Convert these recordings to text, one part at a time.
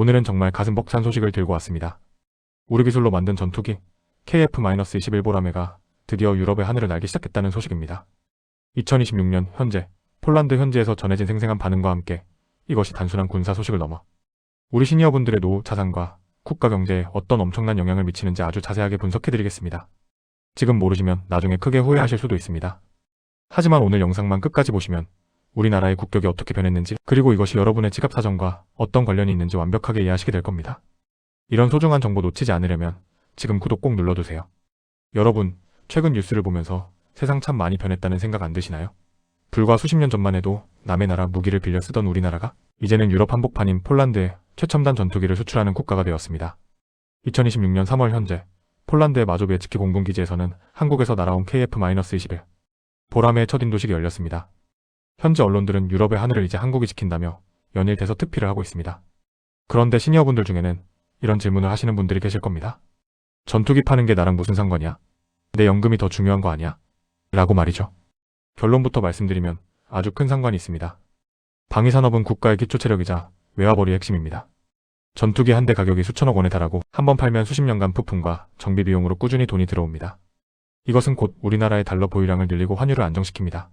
오늘은 정말 가슴 벅찬 소식을 들고 왔습니다. 우리 기술로 만든 전투기 KF-21 보라매가 드디어 유럽의 하늘을 날기 시작했다는 소식입니다. 2026년 현재 폴란드 현지에서 전해진 생생한 반응과 함께 이것이 단순한 군사 소식을 넘어 우리 시니어분들의 노후 자산과 국가 경제에 어떤 엄청난 영향을 미치는지 아주 자세하게 분석해드리겠습니다. 지금 모르시면 나중에 크게 후회하실 수도 있습니다. 하지만 오늘 영상만 끝까지 보시면 우리나라의 국격이 어떻게 변했는지, 그리고 이것이 여러분의 지갑 사정과 어떤 관련이 있는지 완벽하게 이해하시게 될 겁니다. 이런 소중한 정보 놓치지 않으려면 지금 구독 꼭 눌러두세요. 여러분, 최근 뉴스를 보면서 세상 참 많이 변했다는 생각 안 드시나요? 불과 수십 년 전만 해도 남의 나라 무기를 빌려 쓰던 우리나라가 이제는 유럽 한복판인 폴란드에 최첨단 전투기를 수출하는 국가가 되었습니다. 2026년 3월 현재 폴란드의 마조비에츠키 공군기지에서는 한국에서 날아온 KF-21 보라매의 첫 인도식이 열렸습니다. 현지 언론들은 유럽의 하늘을 이제 한국이 지킨다며 연일 대서특필을 하고 있습니다. 그런데 시니어분들 중에는 이런 질문을 하시는 분들이 계실 겁니다. 전투기 파는 게 나랑 무슨 상관이야? 내 연금이 더 중요한 거 아니야? 라고 말이죠. 결론부터 말씀드리면 아주 큰 상관이 있습니다. 방위산업은 국가의 기초체력이자 외화벌이의 핵심입니다. 전투기 한 대 가격이 수천억 원에 달하고 한번 팔면 수십 년간 부품과 정비 비용으로 꾸준히 돈이 들어옵니다. 이것은 곧 우리나라의 달러 보유량을 늘리고 환율을 안정시킵니다.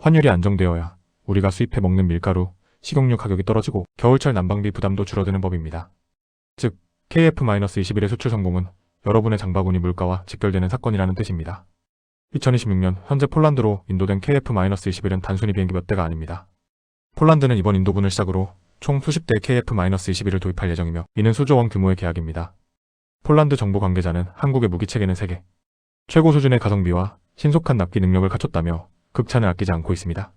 환율이 안정되어야 우리가 수입해 먹는 밀가루, 식용유 가격이 떨어지고 겨울철 난방비 부담도 줄어드는 법입니다. 즉, KF-21의 수출 성공은 여러분의 장바구니 물가와 직결되는 사건이라는 뜻입니다. 2026년 현재 폴란드로 인도된 KF-21은 단순히 비행기 몇 대가 아닙니다. 폴란드는 이번 인도분을 시작으로 총 수십 대의 KF-21을 도입할 예정이며 이는 수조 원 규모의 계약입니다. 폴란드 정부 관계자는 한국의 무기체계는 세계 최고 수준의 가성비와 신속한 납기 능력을 갖췄다며 극찬을 아끼지 않고 있습니다.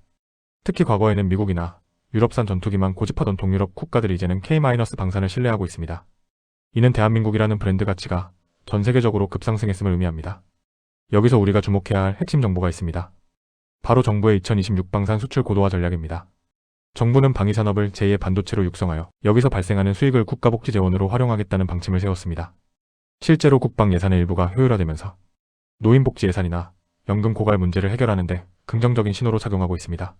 특히 과거에는 미국이나 유럽산 전투기만 고집하던 동유럽 국가들이 이제는 K-방산을 신뢰하고 있습니다. 이는 대한민국이라는 브랜드 가치가 전 세계적으로 급상승했음을 의미합니다. 여기서 우리가 주목해야 할 핵심 정보가 있습니다. 바로 정부의 2026 방산 수출 고도화 전략입니다. 정부는 방위산업을 제2의 반도체로 육성하여 여기서 발생하는 수익을 국가복지재원으로 활용하겠다는 방침을 세웠습니다. 실제로 국방 예산의 일부가 효율화되면서 노인복지 예산이나 연금 고갈 문제를 해결하는 데 긍정적인 신호로 작용하고 있습니다.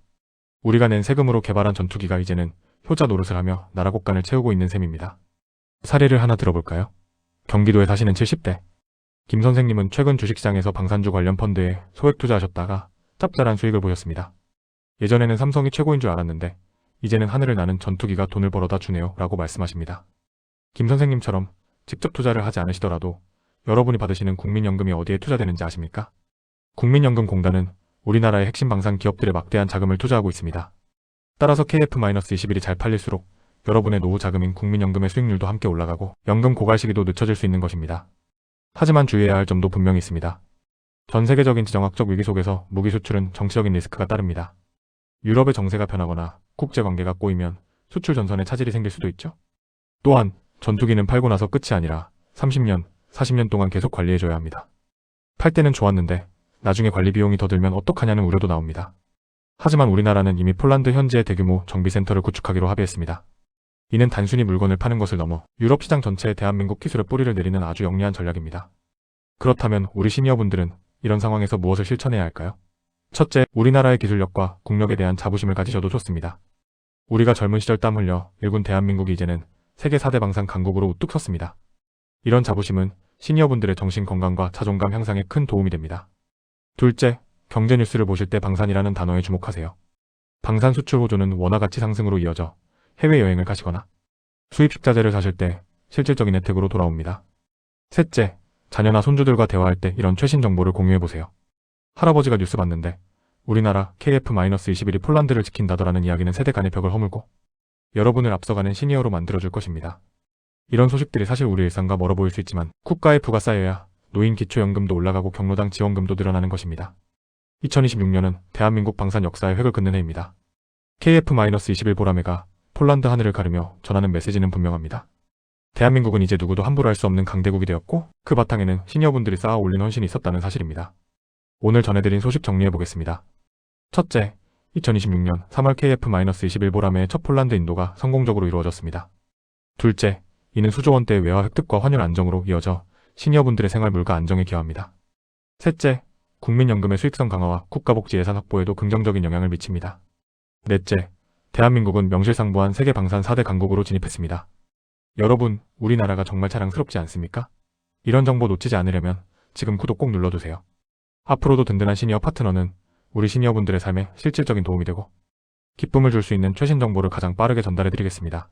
우리가 낸 세금으로 개발한 전투기가 이제는 효자 노릇을 하며 나라 곳간을 채우고 있는 셈입니다. 사례를 하나 들어볼까요? 경기도에 사시는 70대 김 선생님은 최근 주식시장에서 방산주 관련 펀드에 소액 투자하셨다가 짭짤한 수익을 보셨습니다. 예전에는 삼성이 최고인 줄 알았는데 이제는 하늘을 나는 전투기가 돈을 벌어다 주네요 라고 말씀하십니다. 김 선생님처럼 직접 투자를 하지 않으시더라도 여러분이 받으시는 국민연금이 어디에 투자되는지 아십니까? 국민연금공단은 우리나라의 핵심 방산 기업들에 막대한 자금을 투자하고 있습니다. 따라서 KF-21이 잘 팔릴수록 여러분의 노후 자금인 국민연금의 수익률도 함께 올라가고 연금 고갈 시기도 늦춰질 수 있는 것입니다. 하지만 주의해야 할 점도 분명히 있습니다. 전 세계적인 지정학적 위기 속에서 무기 수출은 정치적인 리스크가 따릅니다. 유럽의 정세가 변하거나 국제관계가 꼬이면 수출 전선에 차질이 생길 수도 있죠. 또한 전투기는 팔고 나서 끝이 아니라 30년, 40년 동안 계속 관리해줘야 합니다. 팔 때는 좋았는데 나중에 관리 비용이 더 들면 어떡하냐는 우려도 나옵니다. 하지만 우리나라는 이미 폴란드 현지에 대규모 정비센터를 구축하기로 합의했습니다. 이는 단순히 물건을 파는 것을 넘어 유럽 시장 전체에 대한민국 기술의 뿌리를 내리는 아주 영리한 전략입니다. 그렇다면 우리 시니어분들은 이런 상황에서 무엇을 실천해야 할까요? 첫째, 우리나라의 기술력과 국력에 대한 자부심을 가지셔도 좋습니다. 우리가 젊은 시절 땀 흘려 일군 대한민국이 이제는 세계 4대 방산 강국으로 우뚝 섰습니다. 이런 자부심은 시니어분들의 정신 건강과 자존감 향상에 큰 도움이 됩니다. 둘째, 경제 뉴스를 보실 때 방산이라는 단어에 주목하세요. 방산 수출 호조는 원화 가치 상승으로 이어져 해외여행을 가시거나 수입식자재를 사실 때 실질적인 혜택으로 돌아옵니다. 셋째, 자녀나 손주들과 대화할 때 이런 최신 정보를 공유해보세요. 할아버지가 뉴스 봤는데 우리나라 KF-21이 폴란드를 지킨다더라는 이야기는 세대 간의 벽을 허물고 여러분을 앞서가는 시니어로 만들어줄 것입니다. 이런 소식들이 사실 우리 일상과 멀어 보일 수 있지만 국가의 부가 쌓여야 노인 기초연금도 올라가고 경로당 지원금도 늘어나는 것입니다. 2026년은 대한민국 방산 역사의 획을 긋는 해입니다. KF-21 보라매가 폴란드 하늘을 가르며 전하는 메시지는 분명합니다. 대한민국은 이제 누구도 함부로 할 수 없는 강대국이 되었고 그 바탕에는 시니어분들이 쌓아 올린 헌신이 있었다는 사실입니다. 오늘 전해드린 소식 정리해보겠습니다. 첫째, 2026년 3월 KF-21 보라매의 첫 폴란드 인도가 성공적으로 이루어졌습니다. 둘째, 이는 수조 원대의 외화 획득과 환율 안정으로 이어져 시니어분들의 생활 물가 안정에 기여합니다. 셋째, 국민연금의 수익성 강화와 국가복지 예산 확보에도 긍정적인 영향을 미칩니다. 넷째, 대한민국은 명실상부한 세계 방산 4대 강국으로 진입했습니다. 여러분, 우리나라가 정말 자랑스럽지 않습니까? 이런 정보 놓치지 않으려면 지금 구독 꼭 눌러두세요. 앞으로도 든든한 시니어 파트너는 우리 시니어분들의 삶에 실질적인 도움이 되고 기쁨을 줄 수 있는 최신 정보를 가장 빠르게 전달해드리겠습니다.